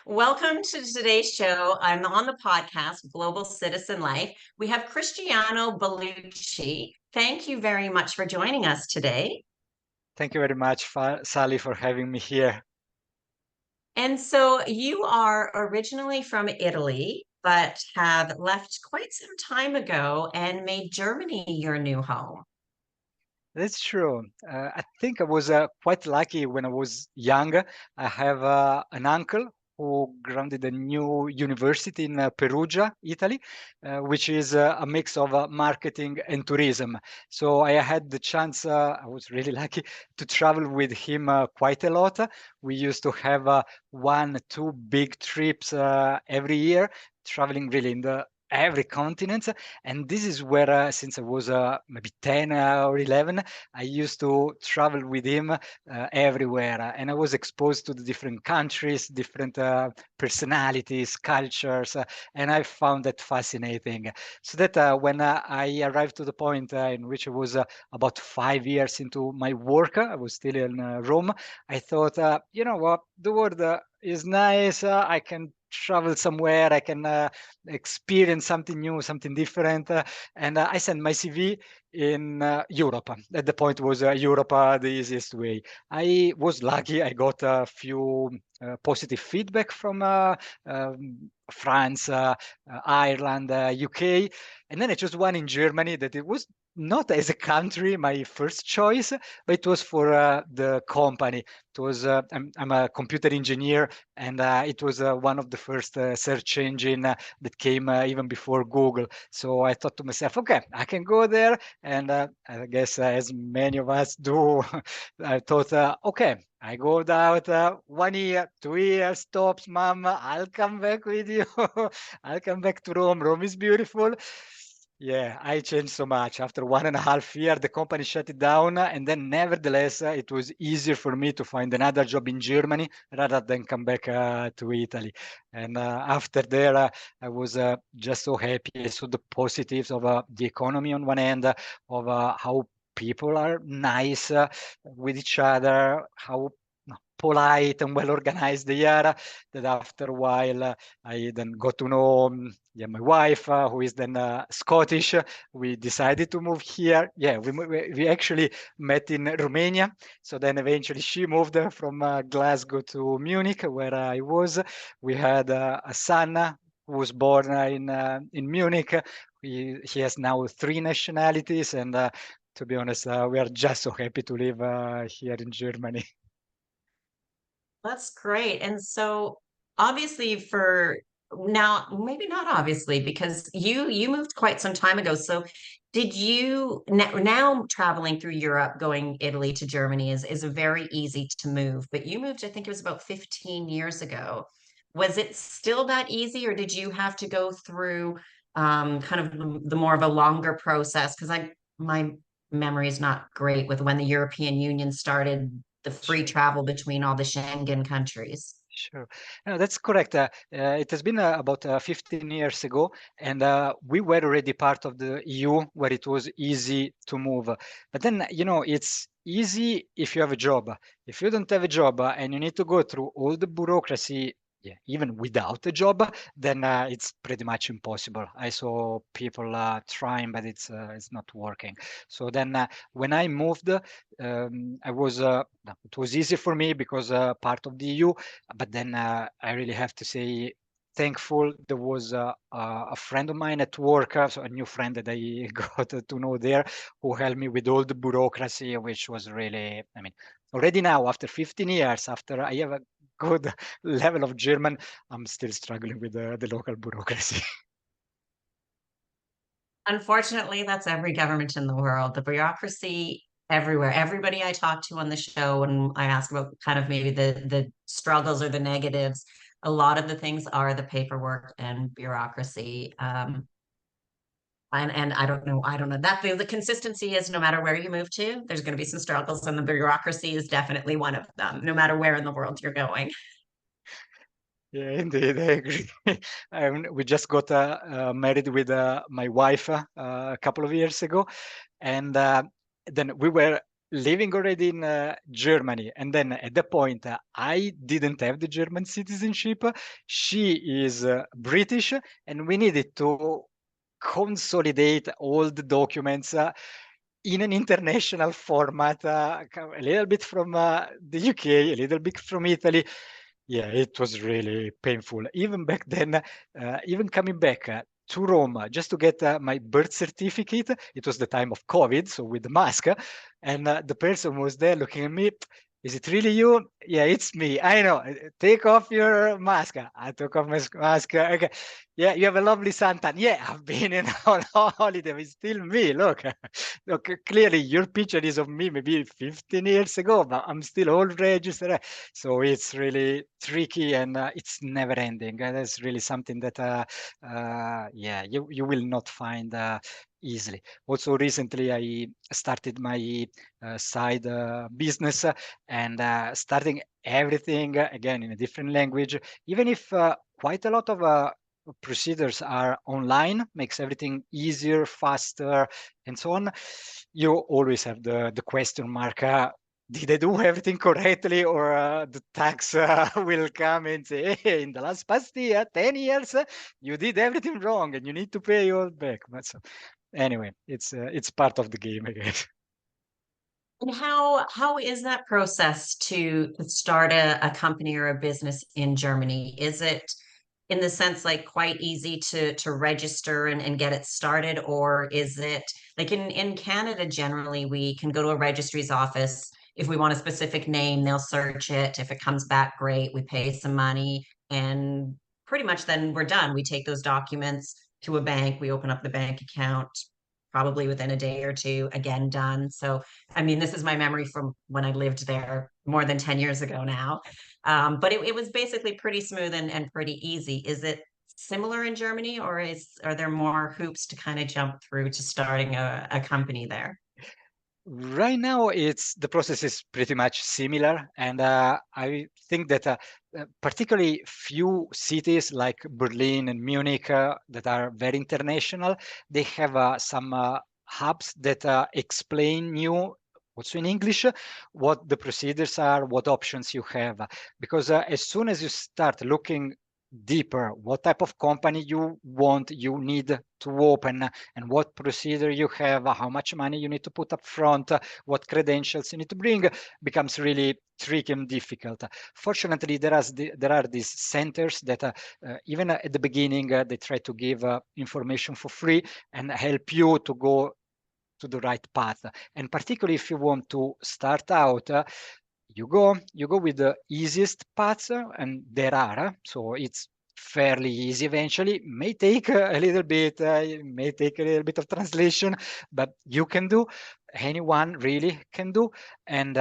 Welcome to today's show. I'm on the podcast, Global Citizen Life. We have Cristiano Bellucci. Thank you very much for joining us today. Thank you very much, Sally, for having me here. And so you are originally from Italy, but have left quite some time ago and made Germany your new home. That's true. I think I was quite lucky when I was young. I have an uncle who grounded a new university in Perugia, Italy, which is a mix of marketing and tourism. So I had the chance, I was really lucky to travel with him quite a lot. We used to have 1, 2 big trips every year, traveling really in the every continent. And this is where since I was maybe 10 or 11, I used to travel with him everywhere, and I was exposed to the different countries, different personalities, cultures, and I found that fascinating. So that when I arrived to the point in which I was about 5 years into my work, I was still in Rome. I thought, you know what, the world is nice. I can travel somewhere. I can experience something new, something different. And I sent my CV in Europe. At the point was Europe the easiest way. I was lucky. I got a few positive feedback from France, Ireland, UK, and then I chose one in Germany that it was not as a country my first choice, but it was for the company. It was I'm a computer engineer, and it was one of the first search engine that came even before Google. So I thought to myself, okay, I can go there, and I guess as many of us do, I thought, okay, I go out 1 year, 2 years tops, mom. I'll come back with you. I'll come back to Rome. Rome is beautiful. Yeah, I changed so much. After 1.5 years, the company shut it down, and then nevertheless, it was easier for me to find another job in Germany rather than come back to Italy. And after there, I was just so happy. I saw the positives of the economy on one end, of how people are nice with each other, how polite and well organized they are. That after a while, I then got to know yeah, my wife, who is then Scottish. We decided to move here. Yeah, we actually met in Romania. So then eventually she moved from Glasgow to Munich, where I was. We had a son who was born in Munich. He has now 3 nationalities, and to be honest, we are just so happy to live here in Germany. That's great. And so obviously for now, maybe not obviously, because you moved quite some time ago. So did you now traveling through Europe, going Italy to Germany is very easy to move, but you moved, I think it was about 15 years ago. Was it still that easy, or did you have to go through kind of the more of a longer process? Because my memory is not great with when the European Union started the free travel between all the Schengen countries. Sure. No, that's correct. It has been about 15 years ago, and we were already part of the EU where it was easy to move. But then, it's easy if you have a job. If you don't have a job and you need to go through all the bureaucracy, yeah, even without a job, then it's pretty much impossible. I saw people trying, but it's not working. So then, when I moved, I was no, it was easy for me because part of the EU, but then I really have to say thankful there was a friend of mine at work, so a new friend that I got to know there, who helped me with all the bureaucracy, which was really, I mean, already now after 15 years, after I have a good level of German, I'm still struggling with the local bureaucracy. Unfortunately, that's every government in the world. The bureaucracy everywhere. Everybody I talk to on the show, and I ask about kind of maybe the struggles or the negatives, a lot of the things are the paperwork and bureaucracy. And I don't know. That the consistency is no matter where you move to, there's going to be some struggles, and the bureaucracy is definitely one of them, no matter where in the world you're going. Yeah, indeed, I agree. We just got married with my wife a couple of years ago, and then we were living already in Germany, and then at the point I didn't have the German citizenship. She is British, and we needed to consolidate all the documents in an international format, a little bit from the UK, a little bit from Italy. Yeah, it was really painful. Even back then, even coming back to Rome just to get my birth certificate, it was the time of COVID, so with the mask, and the person was there looking at me. Is it really you? Yeah, it's me. I know. Take off your mask. I took off my mask. Okay. Yeah, you have a lovely suntan. Yeah, I've been in on holiday. It's still me. Look, look. Clearly, your picture is of me maybe 15 years ago, but I'm still all registered. So it's really tricky, and it's never ending. That's really something that, yeah, you will not find easily. Also, recently I started my side business, and starting everything again in a different language, even if quite a lot of procedures are online, makes everything easier, faster, and so on. You always have the question mark. Did I do everything correctly, or the tax will come and say, hey, in the last past year, 10 years, you did everything wrong and you need to pay all back. But so, anyway, it's part of the game, I guess. And how is that process to start a company or a business in Germany? Is it in the sense like quite easy to register and get it started, or is it like in Canada generally we can go to a registry's office if we want a specific name, they'll search it. If it comes back, great, we pay some money and pretty much then we're done. We take those documents to a bank, we open up the bank account probably within a day or two, again done. So I mean, this is my memory from when I lived there more than 10 years ago now. But it was basically pretty smooth and pretty easy. Is it similar in Germany, or are there more hoops to kind of jump through to starting a company there? Right now, it's the process is pretty much similar, and I think that particularly few cities like Berlin and Munich that are very international, they have some hubs that explain you also in English what the procedures are, what options you have, because as soon as you start looking deeper what type of company you want, you need to open, and what procedure you have, how much money you need to put up front, what credentials you need to bring, becomes really tricky and difficult. Fortunately, there are these centers that even at the beginning, they try to give information for free and help you to go to the right path. And particularly if you want to start out, you go with the easiest paths, and there are, so it's fairly easy. Eventually may take a little bit, it may take a little bit of translation, but you can do, anyone really can do, and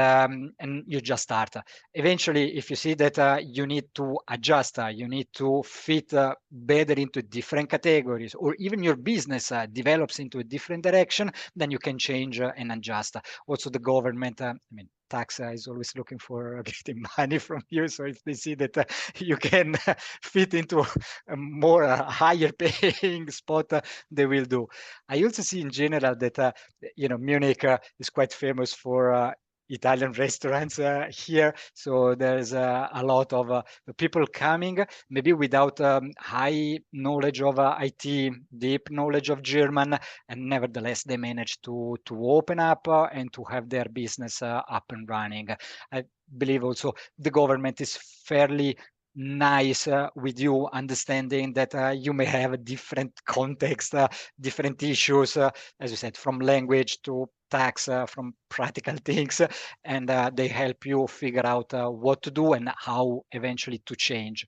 you just start. Eventually, if you see that you need to adjust, you need to fit better into different categories, or even your business develops into a different direction, then you can change and adjust. Also, the government, I mean, tax is always looking for getting money from you. So if they see that you can fit into a more higher paying spot, they will do. I also see in general that Munich is quite famous for Italian restaurants here. So there's a lot of people coming, maybe without high knowledge of IT, deep knowledge of German, and nevertheless they manage to open up and to have their business up and running. I believe also the government is fairly nice with you, understanding that you may have a different context, different issues, as you said, from language to tax, from practical things, and they help you figure out what to do and how eventually to change.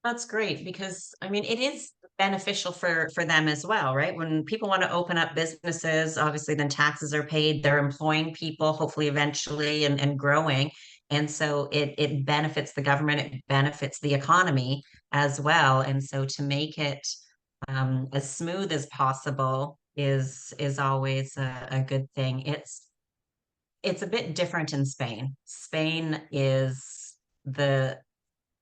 That's great because I mean it is beneficial for them as well, right? When people want to open up businesses, obviously then taxes are paid, they're employing people, hopefully eventually and growing. And so it benefits the government, it benefits the economy as well. And so to make it as smooth as possible is always a good thing. It's a bit different in Spain. Spain is the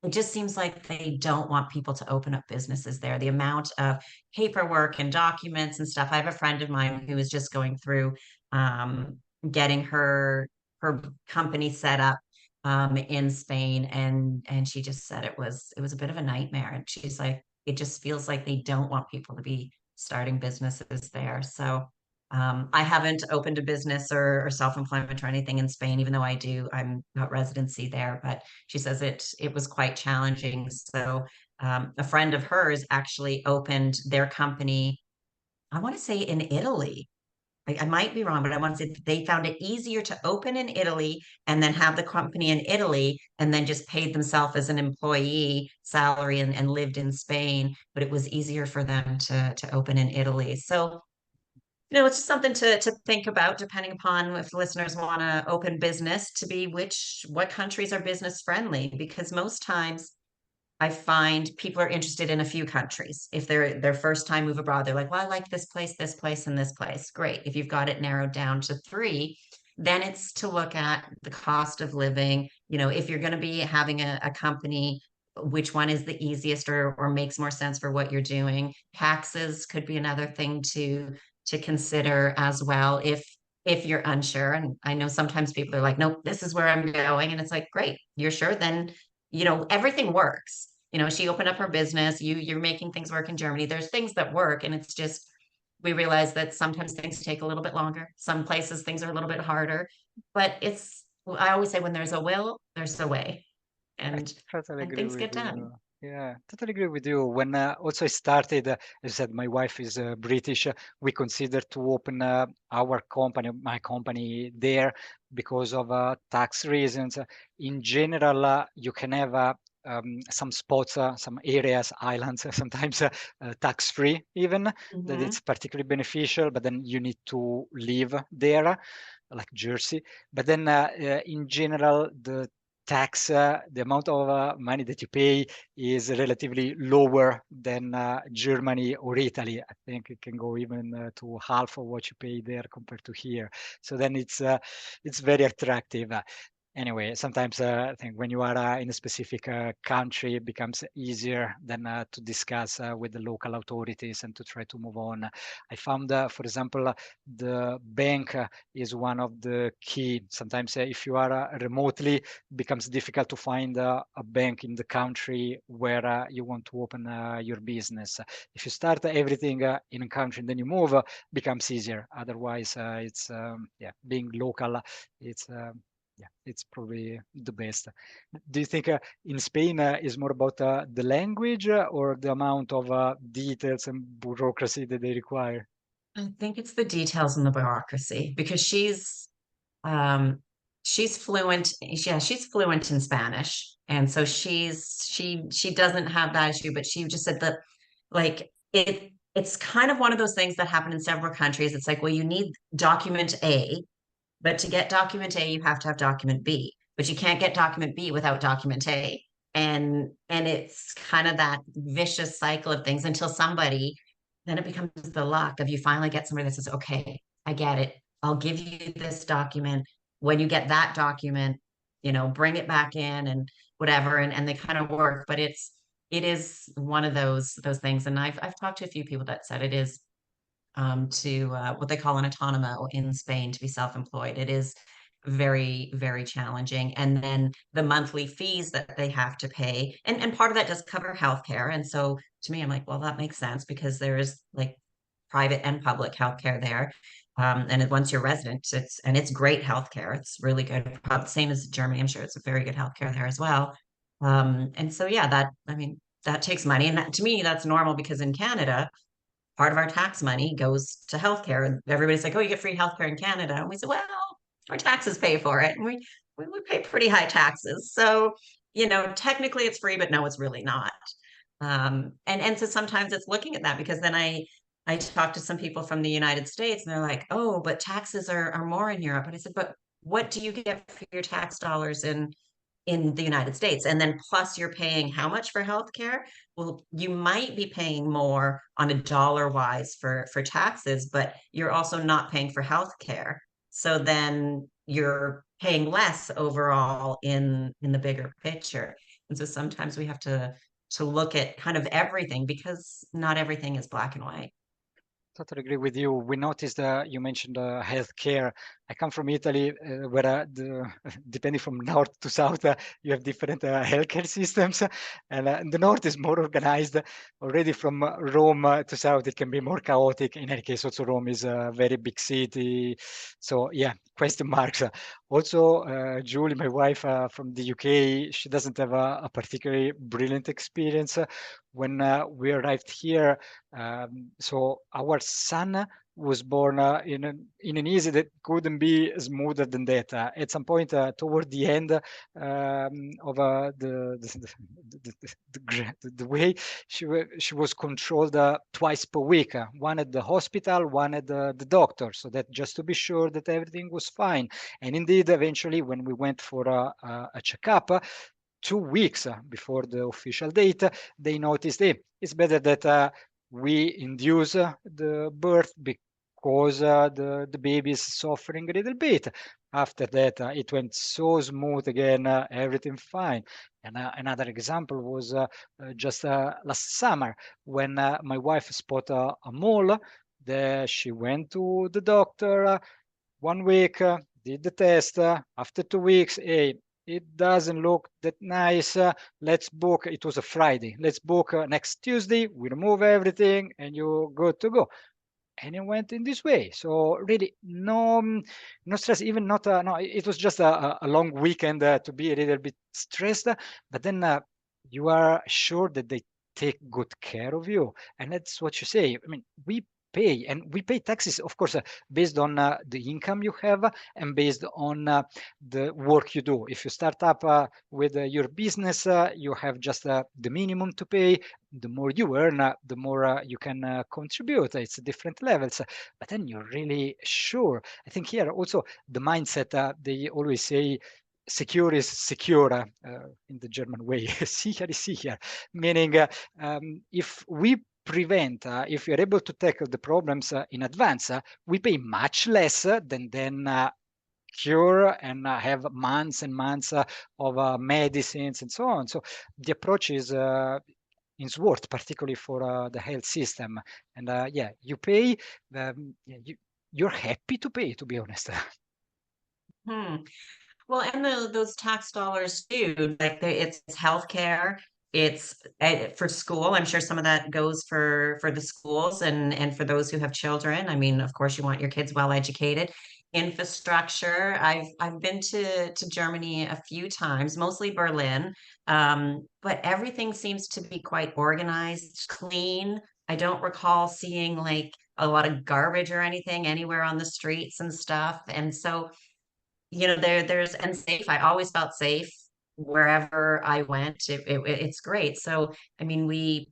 it just seems like they don't want people to open up businesses there. The amount of paperwork and documents and stuff. I have a friend of mine who is just going through getting her company set up in Spain, and she just said it was a bit of a nightmare. And she's like, it just feels like they don't want people to be starting businesses there. So I haven't opened a business or self-employment or anything in Spain, even though I'm got residency there. But she says it was quite challenging. So a friend of hers actually opened their company, I want to say in Italy. I might be wrong, but I want to say they found it easier to open in Italy and then have the company in Italy and then just paid themselves as an employee salary and lived in Spain. But it was easier for them to open in Italy. So, it's just something to think about depending upon if listeners want to open business to be what countries are business friendly, because most times I find people are interested in a few countries. If they're their first time move abroad, they're like, well, I like this place, and this place. Great. If you've got it narrowed down to three, then it's to look at the cost of living. If you're going to be having a company, which one is the easiest or makes more sense for what you're doing? Taxes could be another thing to consider as well. If you're unsure, and I know sometimes people are like, nope, this is where I'm going. And it's like, great, you're sure, then everything works. She opened up her business. You're making things work in Germany. There's things that work, and it's just we realize that sometimes things take a little bit longer. Some places things are a little bit harder, but I always say when there's a will, there's a way, I and totally and agree things with get done. you. Yeah, totally agree with you. When also I started, as I said, my wife is British. We considered to open our company, my company there because of tax reasons. In general, you can have some spots, some areas, islands, sometimes tax-free even, that Hmm. it's particularly beneficial, but then you need to live there, like Jersey. But then in general, the amount of money that you pay is relatively lower than Germany or Italy. I think it can go even to half of what you pay there compared to here. So then it's very attractive. Anyway, sometimes I think when you are in a specific country, it becomes easier than to discuss with the local authorities and to try to move on. I found, for example, the bank is one of the key. Sometimes if you are remotely, it becomes difficult to find a bank in the country where you want to open your business. If you start everything in a country and then you move, becomes easier. Otherwise, it's yeah, being local, it's yeah, it's probably the best. Do you think in Spain is more about the language or the amount of details and bureaucracy that they require? I think it's the details and the bureaucracy because um she's fluent. Yeah, she's fluent in Spanish, and so she doesn't have that issue. But she just said that like it's kind of one of those things that happen in several countries. It's like, well, you need document A, but to get document A, you have to have document B, but you can't get document B without document A. And it's kind of that vicious cycle of things until somebody, then it becomes the luck of you finally get somebody that says, okay, I get it. I'll give you this document. When you get that document, bring it back in and whatever. And they kind of work, but it is one of those things. And I've talked to a few people that said it is to what they call an autonomo in Spain, to be self-employed. It is very, very challenging. And then the monthly fees that they have to pay, and part of that does cover healthcare. And so to me, I'm like, well, that makes sense because there is like private and public healthcare there. And once you're resident, it's great healthcare. It's really good. Same as Germany, I'm sure it's a very good healthcare there as well. And so yeah, I mean, that takes money, and that to me, that's normal because in Canada, part of our tax money goes to healthcare. And everybody's like, oh, you get free healthcare in Canada. And we said, well, our taxes pay for it. And we pay pretty high taxes. So, technically it's free, but no, it's really not. And so sometimes it's looking at that because then I talked to some people from the United States and they're like, oh, but taxes are more in Europe. And I said, but what do you get for your tax dollars in the United States? And then plus you're paying how much for healthcare? Well, you might be paying more on a dollar wise for taxes, but you're also not paying for healthcare. So then you're paying less overall in the bigger picture. And so sometimes we have to look at kind of everything because not everything is black and white. Totally agree with you. We noticed you mentioned healthcare. I come from Italy, where depending from north to south, you have different healthcare systems, and the north is more organized. Already from Rome to south, it can be more chaotic. In any case, also Rome is a very big city, so yeah, question marks. Also, Julie, my wife from the UK, she doesn't have a particularly brilliant experience when we arrived here. So our son was born in an easy that couldn't be smoother than that. At some point toward the end of the way she was controlled twice per week, one at the hospital, one at the doctor, so that just to be sure that everything was fine. And indeed, eventually, when we went for a checkup, 2 weeks before the official date, they noticed, hey, it's better that we induce the birth because the baby is suffering a little bit. After that, it went so smooth again, everything fine. And another example was just last summer when my wife spotted a mole. She went to the doctor 1 week, did the test. After 2 weeks, hey, it doesn't look that nice. Let's book. It was a Friday. Let's book next Tuesday. We remove everything and you're good to go. And it went in this way. So really, no stress. Even not. No, it was just a long weekend to be a little bit stressed. But then you are sure that they take good care of you, and that's what you say. I mean, we pay taxes, of course, based on the income you have and based on the work you do. If you start up with your business, you have just the minimum to pay. The more you earn, the more you can contribute. It's different levels, but then you're really sure. I think here also the mindset, they always say secure is secure in the German way. Sicher is sicher, meaning if we prevent, if we are able to tackle the problems in advance, we pay much less than cure and have months and months of medicines and so on. So the approach is worth, particularly for the health system. And yeah, you pay, you're happy to pay, to be honest. Hmm. Well, and those tax dollars too, like it's healthcare, it's for school. I'm sure some of that goes for the schools and for those who have children. I mean, of course, you want your kids well educated. Infrastructure. I've been to Germany a few times, mostly Berlin, but everything seems to be quite organized, clean. I don't recall seeing like a lot of garbage or anything anywhere on the streets and stuff. And so there's and safe. I always felt safe wherever I went. It's great. So, I mean, we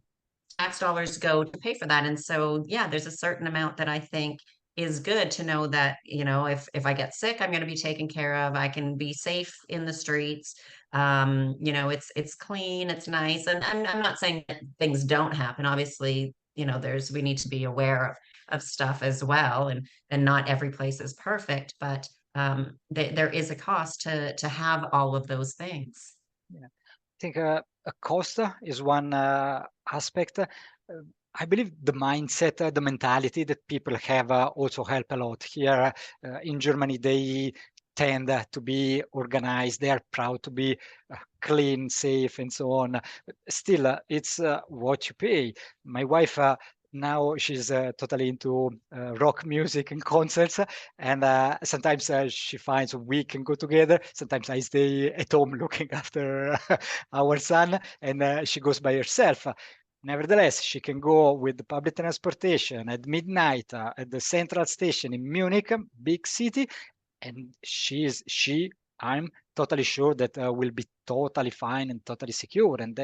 tax dollars go to pay for that. And so, yeah, there's a certain amount that I think is good to know that, if I get sick, I'm going to be taken care of. I can be safe in the streets. It's clean, it's nice. And I'm not saying that things don't happen. Obviously, we need to be aware of stuff as well. And not every place is perfect, but there is a cost to have all of those things. Yeah. I think a cost is one aspect. I believe the mindset, the mentality that people have also help a lot. Here in Germany, they tend to be organized. They are proud to be clean, safe, and so on. Still, it's what you pay. My wife now she's totally into rock music and concerts, and sometimes she finds we can go together. Sometimes I stay at home looking after our son, and she goes by herself. Nevertheless, she can go with the public transportation at midnight at the central station in Munich, big city, and I'm totally sure that will be totally fine and totally secure. And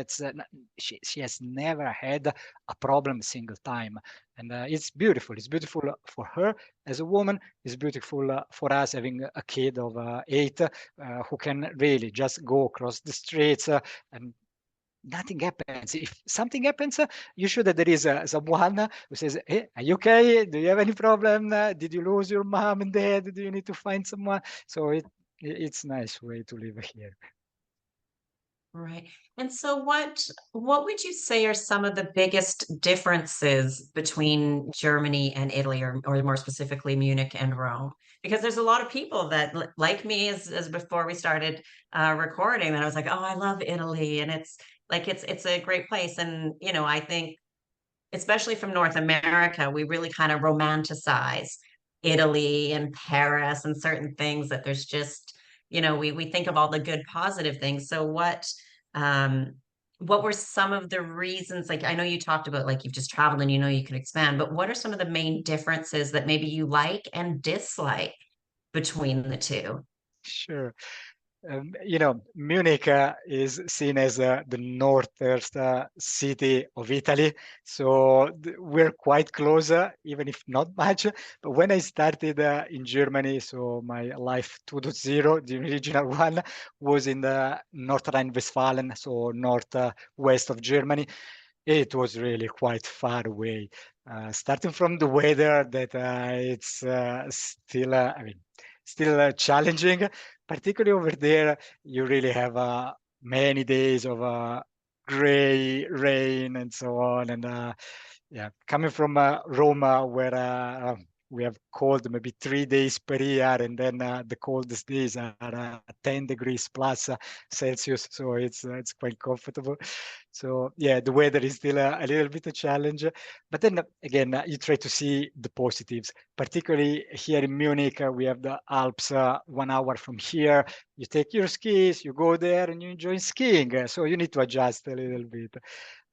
she has never had a problem a single time. And it's beautiful. It's beautiful for her as a woman. It's beautiful for us having a kid of 8 who can really just go across the streets and nothing happens. If something happens, you sure that there is someone who says, "Hey, are you okay? Do you have any problem? Did you lose your mom and dad? Do you need to find someone?" So it's a nice way to live here. Right. And so what would you say are some of the biggest differences between Germany and Italy, or more specifically Munich and Rome? Because there's a lot of people that like me, as before we started recording, that I was like, oh, I love Italy, and it's like it's a great place. And I think especially from North America, we really kind of romanticize Italy and Paris and certain things, that there's just, we think of all the good positive things. So um what were some of the reasons, like I know you talked about like you've just traveled and you can expand, but what are some of the main differences that maybe you like and dislike between the two? Sure. Munich is seen as the northern city of Italy, so we're quite close, even if not much. But when I started in Germany, so my life 2.0, the original one, was in the North Rhine-Westphalia, so north west of Germany. It was really quite far away. Starting from the weather, that it's still, I mean, still challenging. Particularly over there, you really have many days of gray rain and so on. And yeah, coming from Roma, where we have cold maybe 3 days per year, and then the coldest days are 10 degrees plus Celsius, so it's quite comfortable. So yeah, the weather is still a little bit a challenge, but then again, you try to see the positives. Particularly here in Munich, we have the Alps 1 hour from here. You take your skis, you go there, and you enjoy skiing. So you need to adjust a little bit.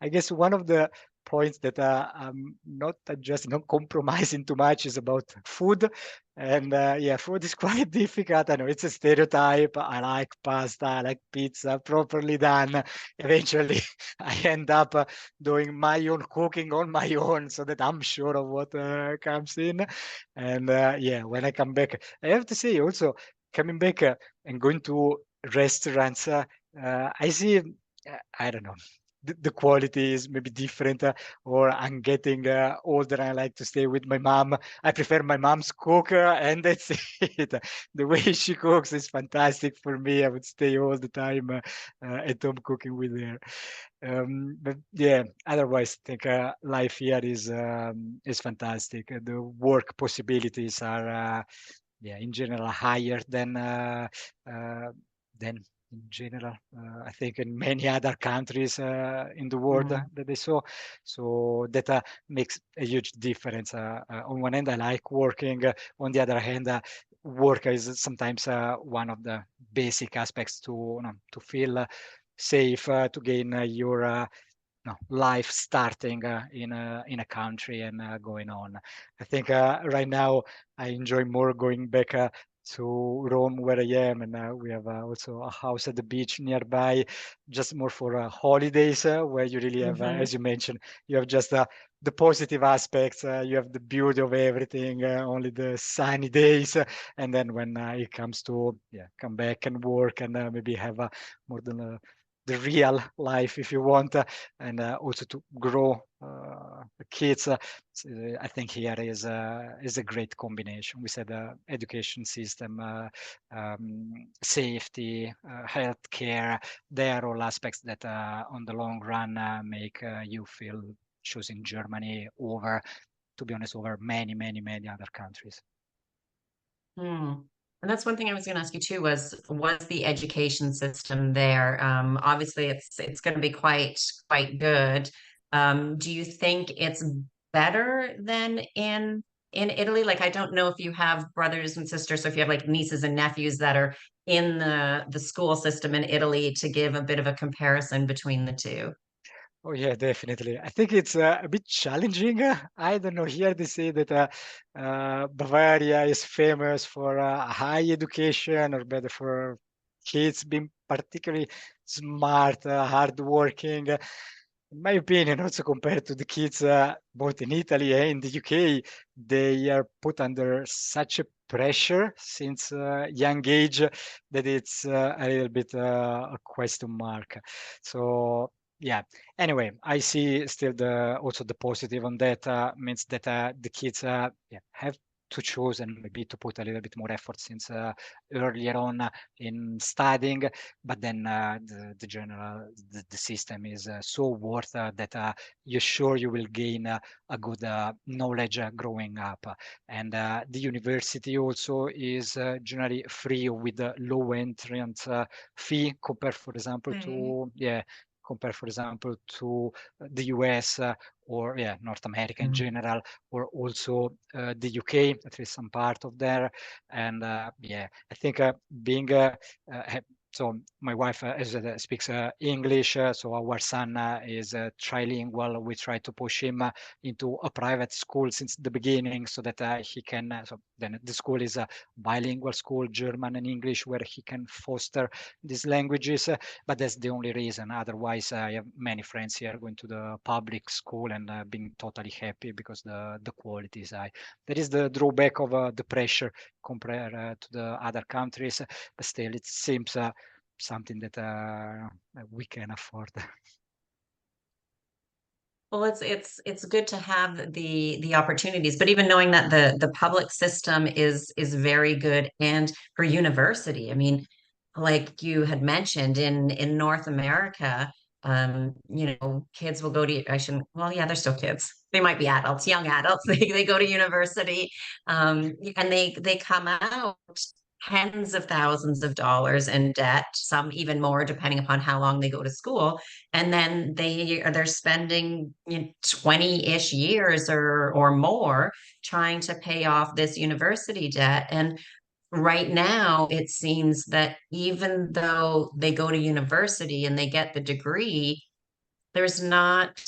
I guess one of the points that I'm not adjusting, not compromising too much is about food. And yeah, food is quite difficult. I know it's a stereotype. I like pasta, I like pizza properly done. Eventually, I end up doing my own cooking on my own so that I'm sure of what comes in. And yeah, when I come back, I have to say also, coming back and going to restaurants, I see, I don't know, the quality is maybe different, or I'm getting older and I like to stay with my mom. I prefer my mom's cook, and that's it. The way she cooks is fantastic for me. I would stay all the time at home cooking with her. But yeah, otherwise, I think life here is fantastic. The work possibilities are, yeah, in general, higher uh, than in general, I think in many other countries in the world Mm. that they saw. So that makes a huge difference. On one hand, I like working. On the other hand, work is sometimes one of the basic aspects to, to feel safe, to gain your no, life starting in a country and going on. I think right now I enjoy more going back to Rome, where I am, and we have also a house at the beach nearby, just more for holidays, where you really have, Hmm. as you mentioned, you have just the positive aspects. You have the beauty of everything, only the sunny days, and then when it comes to, yeah, come back and work and maybe have more than the real life, if you want, and also to grow the kids. I think here is a great combination. We said education system, safety, healthcare. They are all aspects that, on the long run, make you feel choosing Germany over, to be honest, over many, many, many other countries. Hmm. And that's one thing I was going to ask you too, was the education system there? Obviously, it's going to be quite good. Do you think it's better than in Italy? Like, I don't know if you have brothers and sisters, so if you have like nieces and nephews that are in the school system in Italy, to give a bit of a comparison between the two. Oh yeah, definitely. I think it's a bit challenging. I don't know. Here they say that Bavaria is famous for high education, or better for kids being particularly smart, hardworking. In my opinion, also compared to the kids both in Italy and in the UK, they are put under such a pressure since young age that it's a little bit a question mark. So yeah. Anyway, I see still the also the positive on that, means that the kids, yeah, have to choose and maybe to put a little bit more effort since earlier on in studying, but then the general the system is so worth that you're sure you will gain a good knowledge growing up. And the university also is generally free with a low entrance fee compared, for example, to compared, for example, to the US or North America in general, or also the UK, at least some part of there. And I think being so my wife speaks English, so our son is trilingual. We try to push him into a private school since the beginning so that he can, so then the school is a bilingual school, German and English, where he can foster these languages, but that's the only reason. Otherwise, I have many friends here going to the public school and being totally happy because the quality is high. That is the drawback of the pressure compared to the other countries, but still it seems something that we can afford. Well, it's good to have the opportunities, but even knowing that the public system is very good, and for university, I mean, like you had mentioned in North America, kids will go to, I shouldn't, well, yeah, they're still kids. They might be adults, young adults. They go to university, and they come out tens of thousands of dollars in debt, some even more, depending upon how long they go to school. And then they're spending 20-ish years or more trying to pay off this university debt. And right now, it seems that even though they go to university and they get the degree, there's not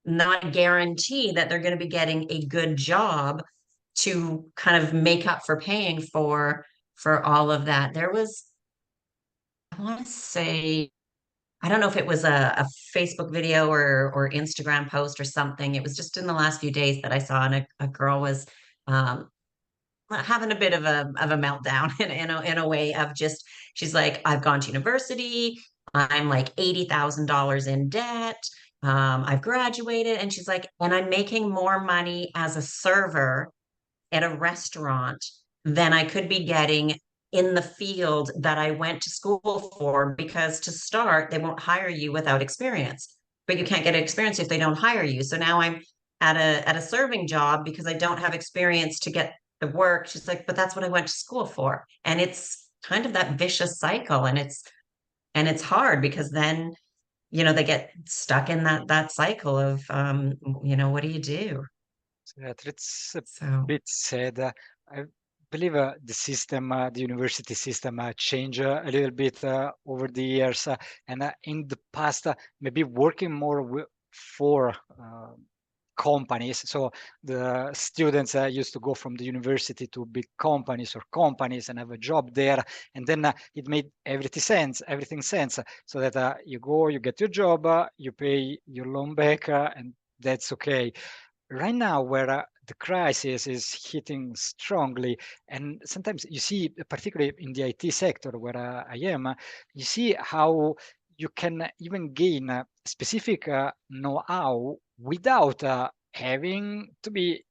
a guarantee that they're going to be getting a good job to kind of make up for paying for all of that. There was, I want to say, I don't know if it was a Facebook video or Instagram post or something. It was just in the last few days that I saw, and a girl was um, having a bit of a meltdown in a way of just, she's like, I've gone to university, I'm like $80,000 in debt, I've graduated, and she's like, and I'm making more money as a server at a restaurant than I could be getting in the field that I went to school for, because to start, they won't hire you without experience, but you can't get experience if they don't hire you. So now I'm at a serving job because I don't have experience to get the work. She's like, but that's what I went to school for. And it's kind of that vicious cycle. And it's hard because then, they get stuck in that cycle of, what do you do? It's a So bit sad. I believe the system, the university system, changed a little bit over the years, and in the past, maybe working more for companies. So the students used to go from the university to big companies or companies and have a job there, and then it made everything sense. So that you go, you get your job, you pay your loan back, and that's okay. Right now, where the crisis is hitting strongly, and sometimes you see, particularly in the IT sector where I am, you see how you can even gain specific know-how without having to be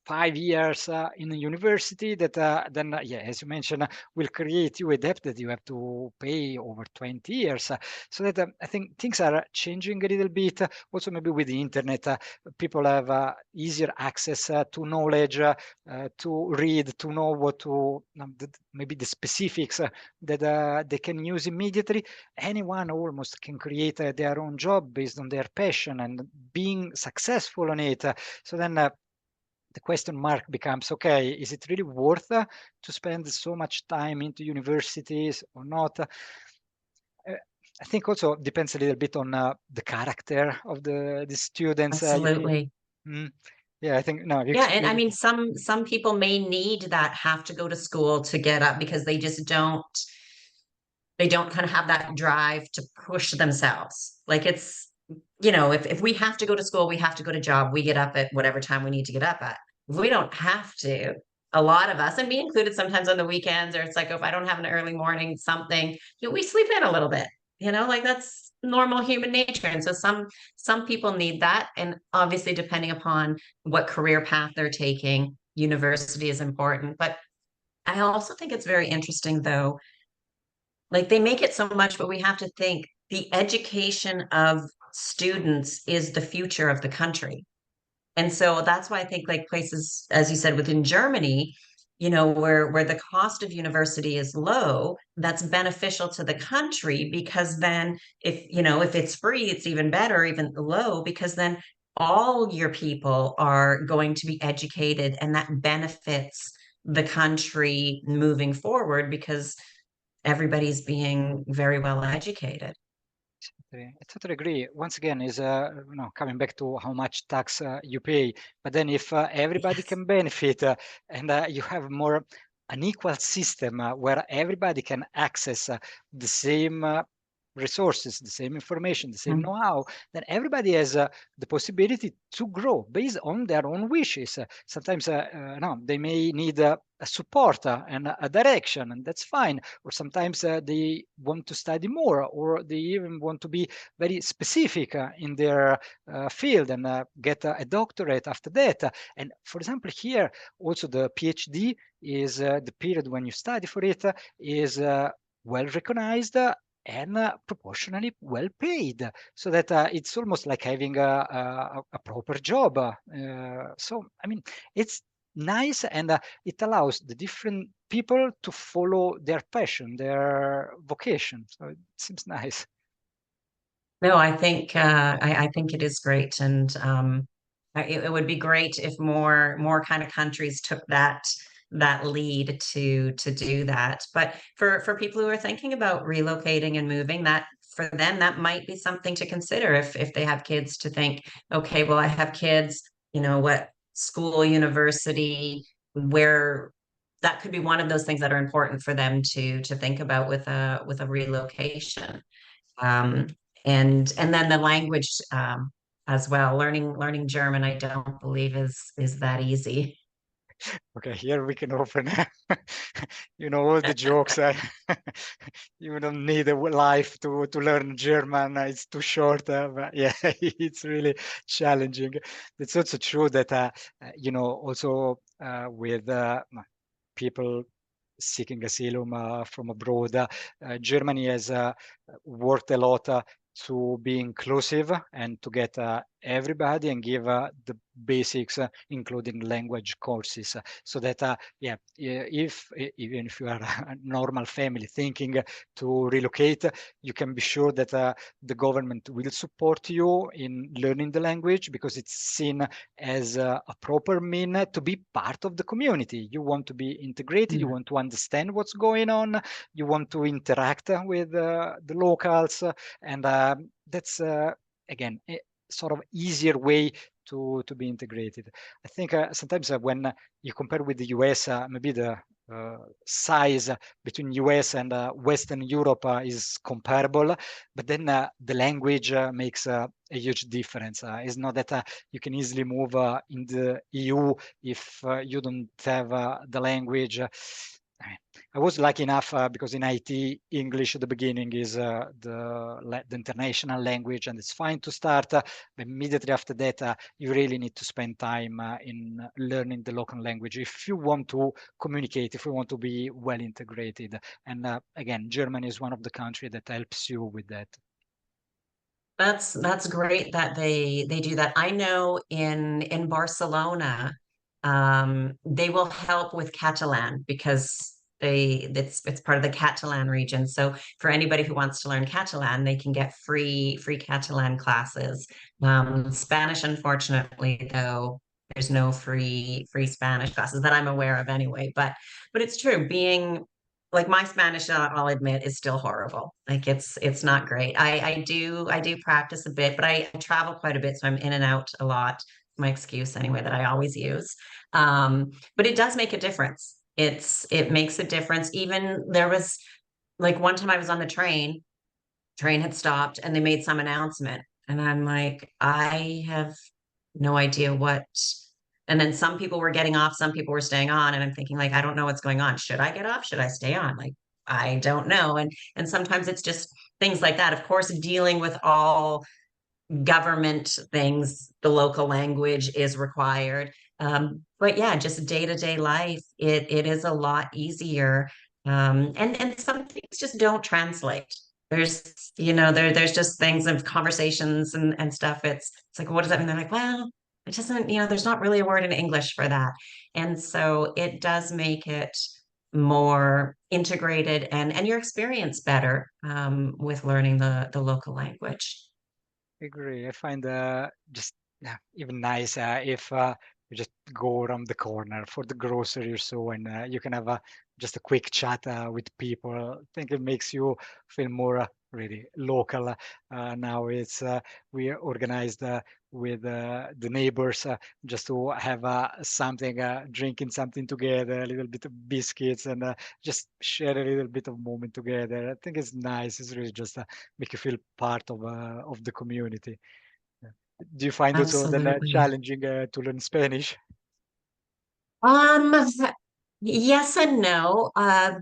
5 years in a university that then, as you mentioned, will create you a debt that you have to pay over 20 years. So that I think things are changing a little bit. Also, maybe with the internet, people have easier access to knowledge, to read, to know what to, maybe the specifics that they can use immediately. Anyone almost can create their own job based on their passion and being successful on it. So then the question mark becomes, okay, is it really worth to spend so much time into universities or not? I think also depends a little bit on the character of the students. absolutely. Yeah, I think, no, you Yeah, and I explained mean, it. some people may need that, have to go to school to get up because they don't kind of have that drive to push themselves. Like it's, if we have to go to school, we have to go to job, we get up at whatever time we need to get up at. If we don't have to, a lot of us, and me included, sometimes on the weekends, or it's like, if I don't have an early morning something, we sleep in a little bit, like that's normal human nature. And so some people need that. And obviously, depending upon what career path they're taking, university is important. But I also think it's very interesting, though, like they make it so much, but we have to think the education of students is the future of the country. And so that's why I think like places, as you said, within Germany, where the cost of university is low, that's beneficial to the country because then if it's free, it's even better, even low, because then all your people are going to be educated and that benefits the country moving forward because everybody's being very well educated. I totally agree. Once again, is coming back to how much tax you pay. But then, if everybody Yes. can benefit and you have more an equal system where everybody can access the same resources, the same information, the same Mhm. know-how, then everybody has the possibility to grow based on their own wishes. Sometimes, no, they may need a support and a direction, and that's fine. Or sometimes they want to study more, or they even want to be very specific in their field and get a doctorate after that. And for example, here also the PhD is the period when you study for it is well recognized and proportionally well paid, so that it's almost like having a proper job. So, I mean, it's nice, and it allows the different people to follow their passion, their vocation. So it seems nice. No, I think it is great, and it would be great if more kind of countries took that lead to do that. But for people who are thinking about relocating and moving, that for them that might be something to consider if they have kids to think, okay, well I have kids, what school, university, where that could be one of those things that are important for them to think about with a relocation. um, and then the language as well. Learning German, I don't believe is that easy. Okay, here we can open, all the jokes. You don't need a life to learn German. It's too short. But yeah, it's really challenging. It's also true that, also with people seeking asylum from abroad, Germany has worked a lot to be inclusive and to get everybody and give the basics, including language courses, so that even if you are a normal family thinking to relocate, you can be sure that the government will support you in learning the language, because it's seen as a proper mean to be part of the community. You want to be integrated, you Mhm. want to understand what's going on, you want to interact with the locals, and that's again a sort of easier way to be integrated. I think sometimes when you compare with the US, maybe the size between US and Western Europe is comparable, but then the language makes a huge difference. It's not that you can easily move in the EU if you don't have the language. I was lucky enough because in IT, English at the beginning is the international language, and it's fine to start. But immediately after that, you really need to spend time in learning the local language if you want to communicate, if you want to be well integrated. And again, Germany is one of the countries that helps you with that. That's great that they do that. I know in Barcelona, they will help with Catalan because it's part of the Catalan region. So for anybody who wants to learn Catalan, they can get free Catalan classes. Spanish, unfortunately, though, there's no free Spanish classes that I'm aware of anyway. But it's true. Being like my Spanish, I'll admit, is still horrible. Like it's not great. I do practice a bit, but I travel quite a bit, so I'm in and out a lot. My excuse anyway that I always use. But it does make a difference. It makes a difference. Even there was like one time I was on the train had stopped and they made some announcement. And I'm like, I have no idea what. And then some people were getting off, some people were staying on. And I'm thinking, like, I don't know what's going on. Should I get off? Should I stay on? Like, I don't know. And sometimes it's just things like that. Of course, dealing with all government things, the local language is required. But yeah, just day-to-day life, it is a lot easier. And some things just don't translate. There's, there's just things of conversations and stuff. It's like, what does that mean? They're like, well, it doesn't, there's not really a word in English for that. And so it does make it more integrated and your experience better with learning the local language. I agree. I find just even nice if you just go around the corner for the grocery or so, and you can have just a quick chat with people. I think it makes you feel more really local. Now we are organized with the neighbors just to have something, drinking something together, a little bit of biscuits, and just share a little bit of moment together. I think it's nice. It's really just make you feel part of the community. Yeah. Do you find also then Absolutely. challenging to learn Spanish? Um, yes and no,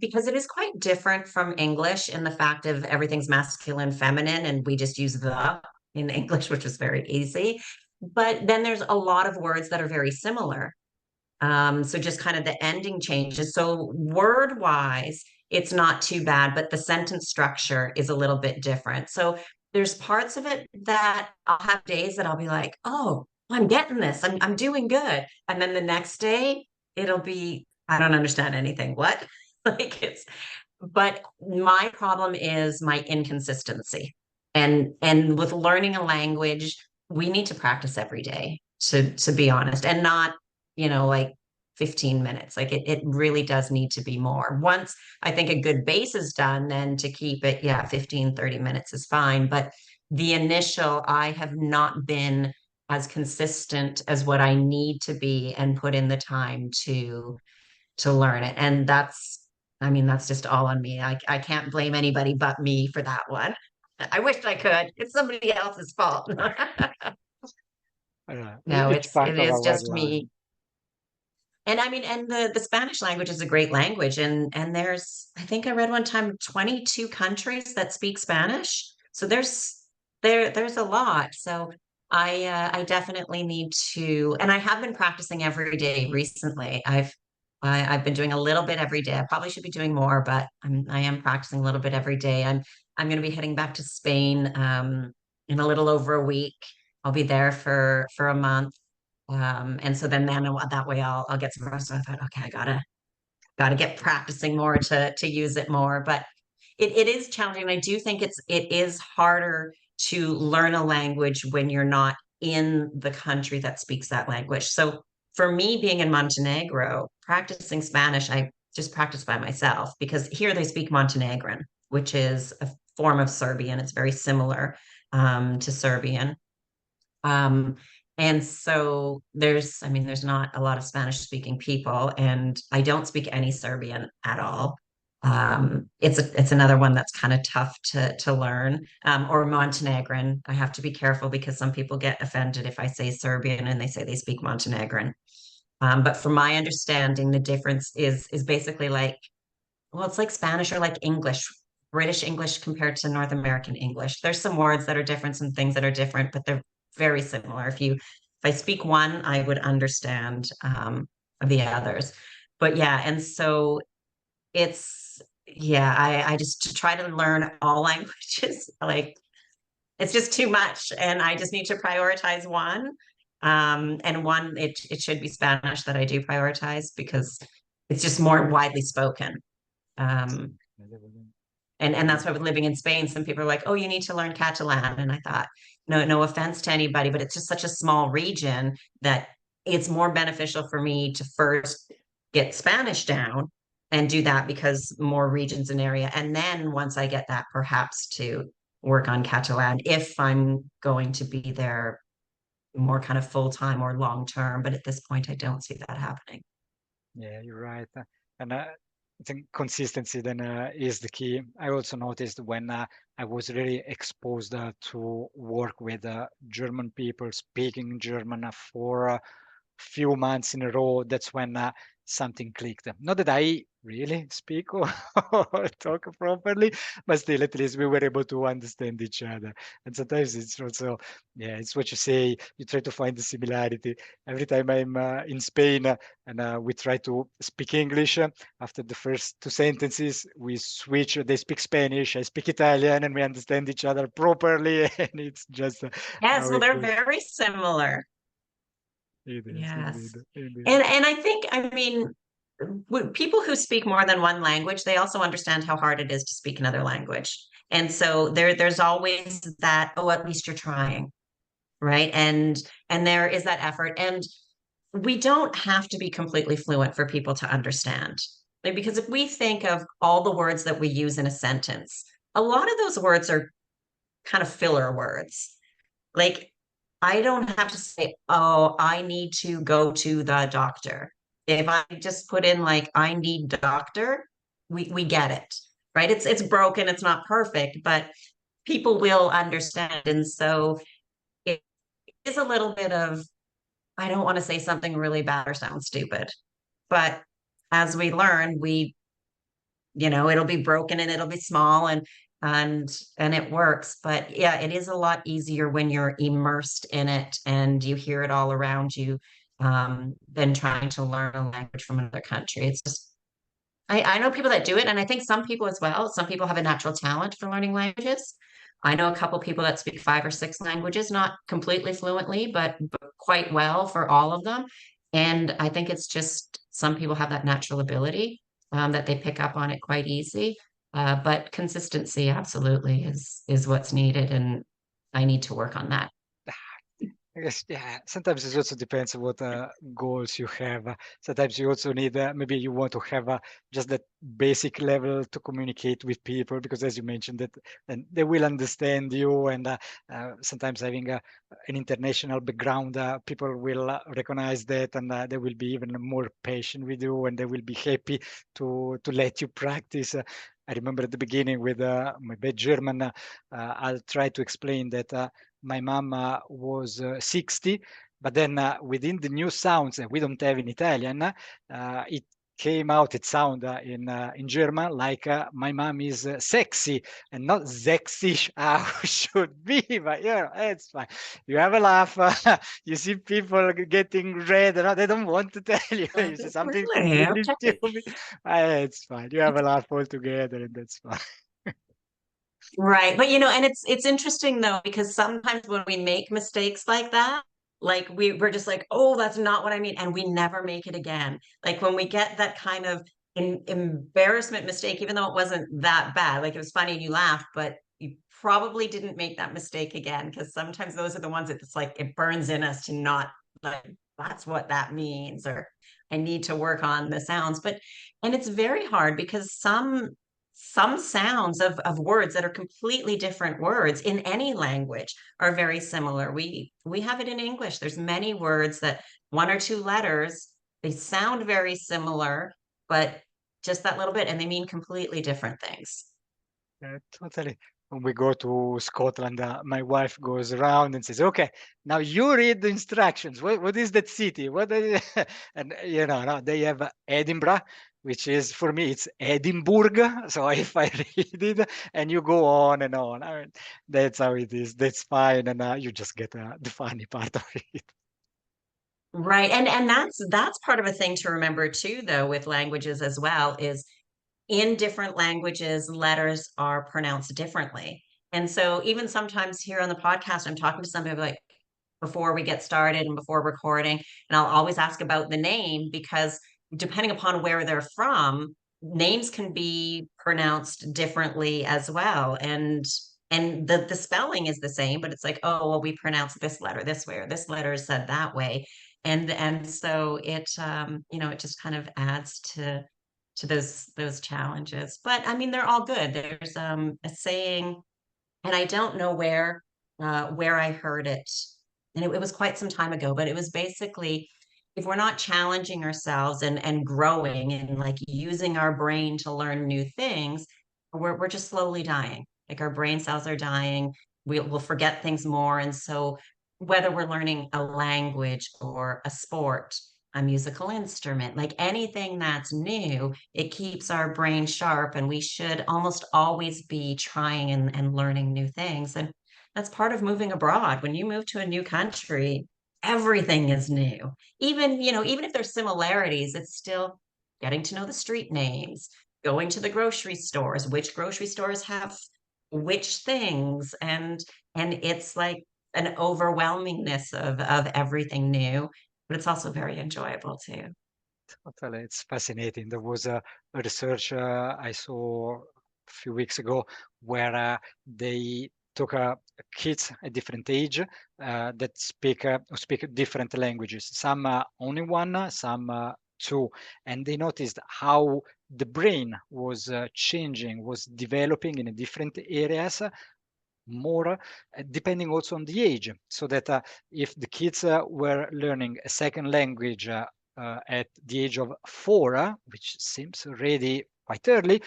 because it is quite different from English in the fact of everything's masculine, feminine, and we just use the in English, which is very easy. But then there's a lot of words that are very similar. So just kind of the ending changes. So word wise, it's not too bad, but the sentence structure is a little bit different. So there's parts of it that I'll have days that I'll be like, oh, I'm getting this. I'm doing good. And then the next day it'll be, I don't understand anything. What? Like but my problem is my inconsistency. And with learning a language, we need to practice every day to be honest, and not, like 15 minutes. Like it really does need to be more. Once I think a good base is done, then to keep it, yeah, 15-30 minutes is fine. But the initial, I have not been as consistent as what I need to be and put in the time to learn it. And I mean, that's just all on me. I can't blame anybody but me for that one. I wish I could. It's somebody else's fault. No, It's part it of is our just life. me. And I mean, and the Spanish language is a great language. And there's, I think I read one time 22 countries that speak Spanish. So there's a lot. So I definitely need to, and I have been practicing every day recently. I've been doing a little bit every day. I probably should be doing more, but I am practicing a little bit every day. I'm going to be heading back to Spain in a little over a week. I'll be there for a month. And so then that way I'll get some rest. So I thought, okay, I gotta get practicing more to use it more. But it is challenging. I do think it is harder to learn a language when you're not in the country that speaks that language. So for me, being in Montenegro, practicing Spanish, I just practice by myself because here they speak Montenegrin, which is a form of Serbian. It's very similar to Serbian. Um, and so I mean, there's not a lot of Spanish speaking people, and I don't speak any Serbian at all. It's another one that's kind of tough to learn. Or Montenegrin. I have to be careful because some people get offended if I say Serbian and they say they speak Montenegrin. But from my understanding, the difference is basically like, well, it's like Spanish or like English, British English compared to North American English. There's some words that are different, some things that are different, but they're very similar. If I speak one, I would understand the others. But yeah, and so yeah, I just to try to learn all languages, like it's just too much, and I just need to prioritize one. And one, it should be Spanish that I do prioritize because it's just more widely spoken. Um, and that's why with living in Spain, some people are like, "Oh, you need to learn Catalan," and I thought, no offense to anybody, but it's just such a small region that it's more beneficial for me to first get Spanish down and do that because more regions in area, and then once I get that, perhaps to work on Catalan if I'm going to be there more kind of full time or long term. But at this point, I don't see that happening. Yeah, you're right. And I think consistency then is the key. I also noticed when I was really exposed to work with German people speaking German for a few months in a row, that's when something clicked. Not that I really speak or, or talk properly, but still, at least we were able to understand each other. And sometimes it's also, yeah, it's what you say. You try to find the similarity. Every time I'm in Spain and we try to speak English, after the first 2 sentences, we switch. They speak Spanish, I speak Italian, and we understand each other properly. And it's just Yes, how well, it they're goes. very similar. It is indeed, Yes. indeed. And I think, I mean, people who speak more than one language, they also understand how hard it is to speak another language. And so there's always that, oh, at least you're trying, right? And there is that effort. And we don't have to be completely fluent for people to understand. Like, because if we think of all the words that we use in a sentence, a lot of those words are kind of filler words. Like, I don't have to say, oh, I need to go to the doctor. If I just put in like, I need doctor, we get it, right? It's broken, it's not perfect, but people will understand. And so it is a little bit of, I don't want to say something really bad or sound stupid, but as we learn, it'll be broken and it'll be small and it works. But yeah, it is a lot easier when you're immersed in it and you hear it all around you, than trying to learn a language from another country. It's just, I know people that do it, and I think some people as well. Some people have a natural talent for learning languages. I know a couple people that speak 5 or 6 languages, not completely fluently, but quite well for all of them. And I think it's just some people have that natural ability, that they pick up on it quite easy. But consistency absolutely is what's needed, and I need to work on that. I guess, yeah, sometimes it also depends on what goals you have. Sometimes you also need, maybe you want to have just that basic level to communicate with people, because as you mentioned, that and they will understand you. And sometimes having an international background, people will recognize that, and they will be even more patient with you, and they will be happy to let you practice. I remember at the beginning with my bad German, I'll try to explain that my mom was 60, but then within the new sounds that we don't have in Italian, it came out, it sound in German like my mom is sexy and not sexy how should be, but it's fine. You have a laugh, you see people getting red, and they don't want to tell you, you say something Really? completely Okay. stupid. It's fine. You have a laugh all together, and that's fine. Right. But and it's interesting though, because sometimes when we make mistakes like that, like we're just like, oh, that's not what I mean. And we never make it again. Like when we get that kind of embarrassment mistake, even though it wasn't that bad, like it was funny and you laughed, but you probably didn't make that mistake again. Because sometimes those are the ones that it's like it burns in us to not like that's what that means, or I need to work on the sounds. And it's very hard because some sounds of words that are completely different words in any language are very similar. We have it in English. There's many words that 1 or 2 letters, they sound very similar, but just that little bit, and they mean completely different things. Totally. When we go to Scotland, my wife goes around and says, "Okay, now you read the instructions. What is that city? What is it?" And no, they have Edinburgh, which is for me it's Edinburgh. So if I read it and you go on and on, I mean, that's how it is. That's fine, and you just get the funny part of it. Right. And that's part of a thing to remember too, though, with languages as well, is in different languages, letters are pronounced differently. And so even sometimes here on the podcast, I'm talking to somebody like before we get started and before recording, and I'll always ask about the name because depending upon where they're from, names can be pronounced differently as well. And the spelling is the same, but it's like, oh, well, we pronounce this letter this way, or this letter is said that way. And so it just kind of adds to those challenges. But I mean, they're all good. There's a saying, and I don't know where I heard it, and it was quite some time ago, but it was basically if we're not challenging ourselves and growing and like using our brain to learn new things, we're just slowly dying. Like our brain cells are dying. We'll forget things more. And so whether we're learning a language or a sport, a musical instrument, like anything that's new, it keeps our brain sharp, and we should almost always be trying and learning new things. And that's part of moving abroad. When you move to a new country, everything is new. Even, even if there's similarities, it's still getting to know the street names, going to the grocery stores, which grocery stores have which things, and it's like an overwhelmingness of everything new, but it's also very enjoyable too. Totally, it's fascinating. There was a research I saw a few weeks ago where they took kids at different age that speak different languages. Some only one, some two, and they noticed how the brain was changing, was developing in different areas more depending also on the age, so that if the kids were learning a second language at the age of 4, which seems already quite early,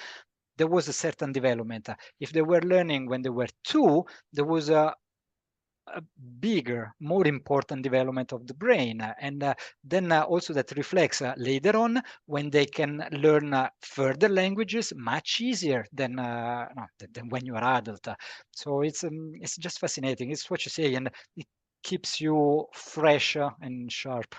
there was a certain development. If they were learning when they were 2, there was a bigger, more important development of the brain. And then also that reflects later on when they can learn further languages much easier than, no, than when you are adult. So it's just fascinating. It's what you say, and it keeps you fresh and sharp.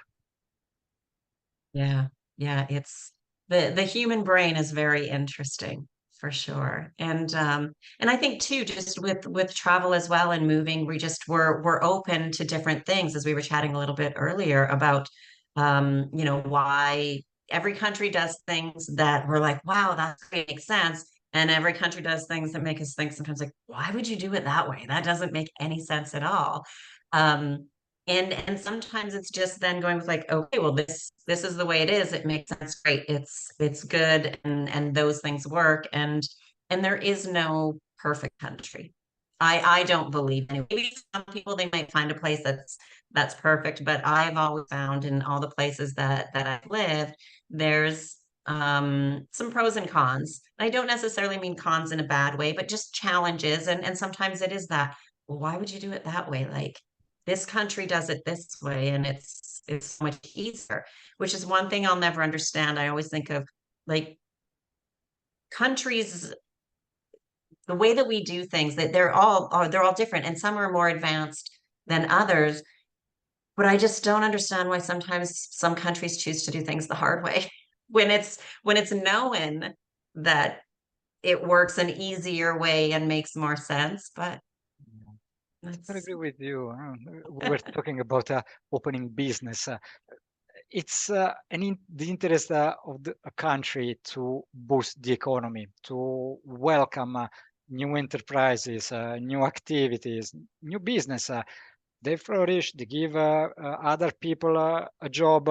Yeah. Yeah, it's the human brain is very interesting for sure. And I think too, just with travel as well and moving, we're open to different things, as we were chatting a little bit earlier about why every country does things that we're like, wow, that makes sense. And every country does things that make us think sometimes like, why would you do it that way? That doesn't make any sense at all. Um, and sometimes it's just then going with like, okay, well, this is the way it is. It makes sense. Great. It's good. And those things work. And there is no perfect country. I don't believe anyway. Maybe some people, they might find a place that's perfect, but I've always found in all the places that I've lived, there's some pros and cons. I don't necessarily mean cons in a bad way, but just challenges. And sometimes it is that, well, why would you do it that way? Like, this country does it this way, and it's so much easier, which is one thing I'll never understand. I always think of like countries, the way that we do things, that they're all different, and some are more advanced than others, but I just don't understand why sometimes some countries choose to do things the hard way when it's known that it works an easier way and makes more sense. But I that's agree with you. We were talking about opening business. It's the interest of a country to boost the economy, to welcome new enterprises, new activities, new business. They flourish, they give other people a job,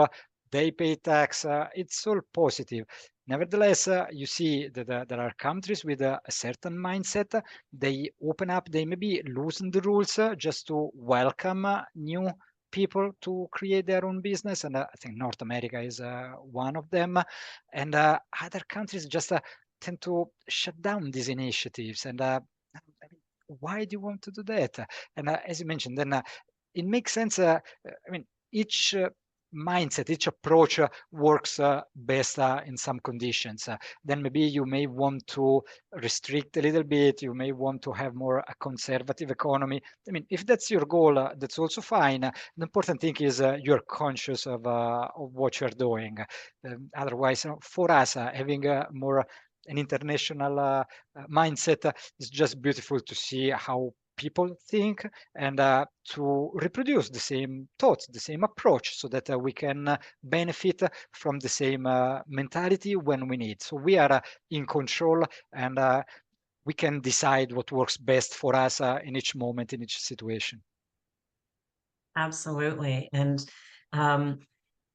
they pay tax. It's all positive. Nevertheless, you see that there are countries with a certain mindset. They open up, they maybe loosen the rules just to welcome new people to create their own business. And I think North America is one of them. And other countries just tend to shut down these initiatives. And I mean, why do you want to do that? And as you mentioned, then it makes sense. I mean, each mindset, each approach works best in some conditions. Then maybe you may want to restrict a little bit. You may want to have more a conservative economy. I mean, if that's your goal, that's also fine. The important thing is you're conscious of what you're doing. Otherwise, for us, having more an international mindset is just beautiful to see how people think and to reproduce the same thoughts, the same approach, so that we can benefit from the same mentality when we need. So we are in control, and we can decide what works best for us in each moment, in each situation. absolutely. And um,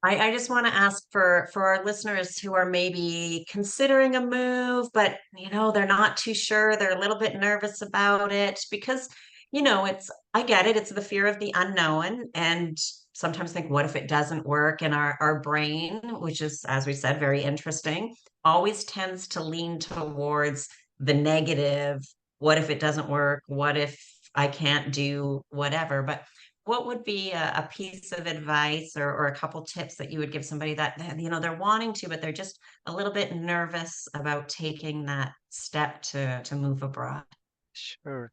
I just want to ask for our listeners who are maybe considering a move, but they're not too sure. They're a little bit nervous about it because, I get it. It's the fear of the unknown. And sometimes think, what if it doesn't work? And our brain, which is, as we said, very interesting, always tends to lean towards the negative. What if it doesn't work? What if I can't do whatever? But what would be a piece of advice or a couple tips that you would give somebody that, they're wanting to, but they're just a little bit nervous about taking that step to move abroad? Sure.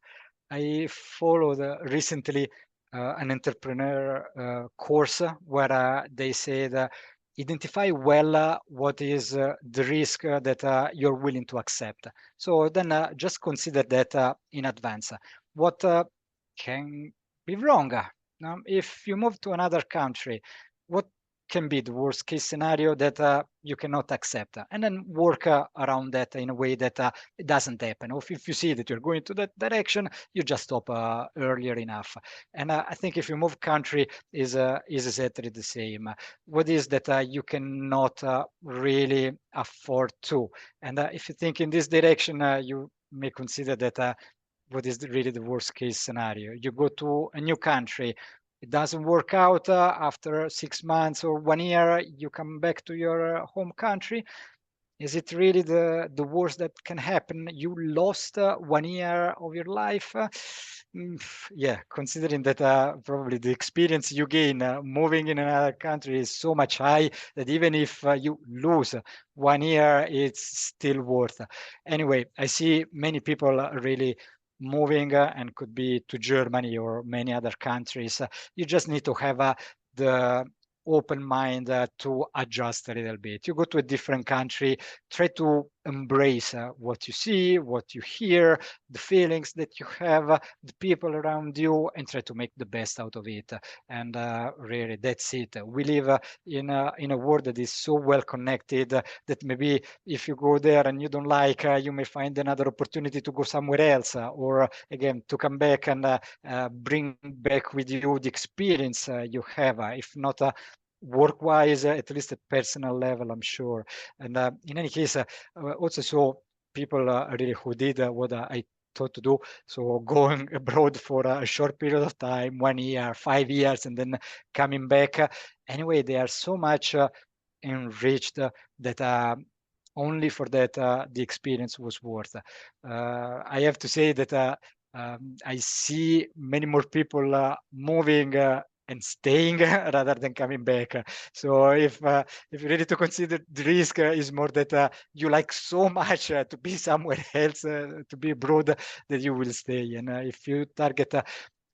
I followed recently an entrepreneur course where they said identify well what is the risk that you're willing to accept. So then just consider that in advance. What can be wrong? If you move to another country, what can be the worst case scenario that you cannot accept? And then work around that in a way that it doesn't happen. Or if you see that you're going to that direction, you just stop earlier enough. And I think if you move country is exactly the same. What is that you cannot really afford to? And if you think in this direction, you may consider that what is really the worst case scenario. You go to a new country, it doesn't work out after 6 months or 1 year, you come back to your home country. Is it really the worst that can happen? You lost 1 year of your life. Yeah, considering that probably the experience you gain moving in another country is so much high that even if you lose 1 year, it's still worth. Anyway, I see many people really moving and could be to Germany or many other countries. You just need to have the open mind to adjust a little bit. You go to a different country, try to embrace what you see, what you hear, the feelings that you have, the people around you, and try to make the best out of it. And really, that's it. We live in a world that is so well connected that maybe if you go there and you don't like, you may find another opportunity to go somewhere else, or again to come back and bring back with you the experience you have. If not work-wise, at least at personal level, I'm sure. And in any case, also saw people really who did what I thought to do. So going abroad for a short period of time, 1 year, 5 years, and then coming back. Anyway, they are so much enriched that only for that the experience was worth. I have to say that I see many more people moving and staying rather than coming back. So if you really to consider the risk is more that you like so much to be somewhere else, to be abroad, that you will stay. And if you target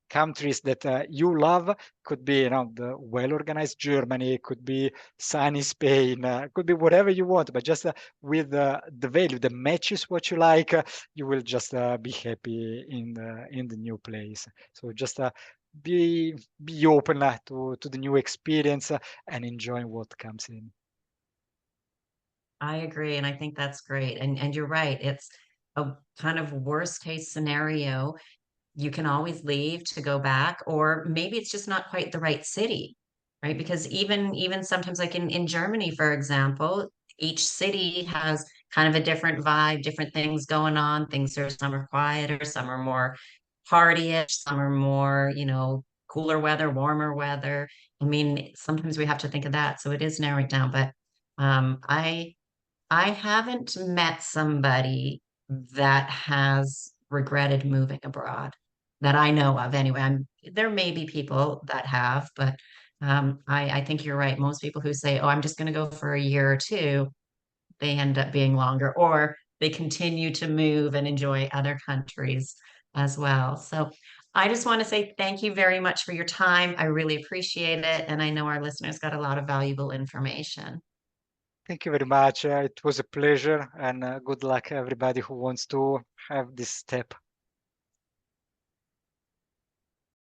countries that you love, could be the well-organized Germany, could be sunny Spain, could be whatever you want, but just with the value that matches what you like, you will just be happy in the new place. So just be open to the new experience and enjoy what comes in. I agree, and I think that's great. And you're right. It's a kind of worst case scenario. You can always leave to go back, or maybe it's just not quite the right city, right? Because even sometimes like in Germany, for example, each city has kind of a different vibe, different things going on. Things are some are quieter, some are more partyish, some are more, cooler weather, warmer weather. I mean, sometimes we have to think of that. So it is narrowing down, but I haven't met somebody that has regretted moving abroad that I know of anyway. There may be people that have, but I think you're right. Most people who say, "Oh, I'm just going to go for a year or two," they end up being longer, or they continue to move and enjoy other countries as well. So I just want to say thank you very much for your time. I really appreciate it, and I know our listeners got a lot of valuable information. Thank you very much. It was a pleasure, and good luck everybody who wants to have this step.